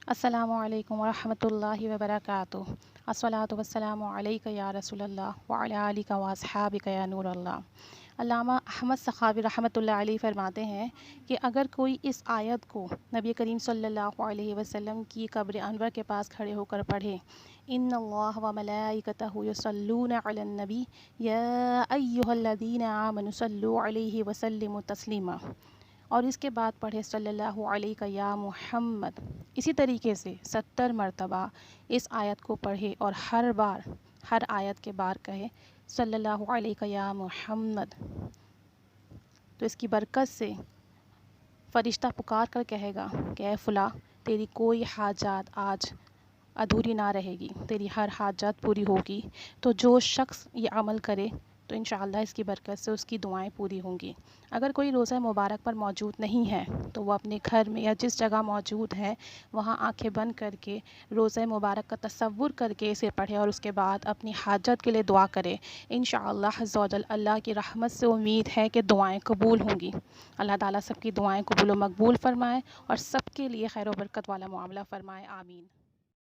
السلام علیکم ورحمۃ اللہ وبرکاتہ۔ الصلاۃ والسلام علیک یا رسول اللہ وعلی آلک و اصحابک یا نور اللہ۔ علامہ احمد سخاوی رحمۃ اللہ علیہ فرماتے ہیں کہ اگر کوئی اس آیت کو نبی کریم صلی اللہ علیہ وسلم کی قبر انور کے پاس کھڑے ہو کر پڑھے، ان اللہ و ملائکتہ یصلون علی النبی یا ایھا الذین آمنوا صلوا علیہ وسلموا تسلیما، اور اس کے بعد پڑھے صلی اللہ علیہ یا محمد، اسی طریقے سے 70 مرتبہ اس آیت کو پڑھے اور ہر آیت کے بار کہے صلی اللہ علیہ یا محمد، تو اس کی برکت سے فرشتہ پکار کر کہے گا کہ اے فلاں، تیری کوئی حاجات آج ادھوری نہ رہے گی، تیری ہر حاجات پوری ہوگی۔ تو جو شخص یہ عمل کرے تو انشاءاللہ اس کی برکت سے اس کی دعائیں پوری ہوں گی۔ اگر کوئی روزہ مبارک پر موجود نہیں ہے تو وہ اپنے گھر میں یا جس جگہ موجود ہے وہاں آنکھیں بند کر کے روزہ مبارک کا تصور کر کے اسے پڑھے اور اس کے بعد اپنی حاجت کے لیے دعا کرے۔ انشاءاللہ عز و جل اللہ کی رحمت سے امید ہے کہ دعائیں قبول ہوں گی۔ اللہ تعالیٰ سب کی دعائیں قبول و مقبول فرمائے اور سب کے لیے خیر و برکت والا معاملہ فرمائے، آمین۔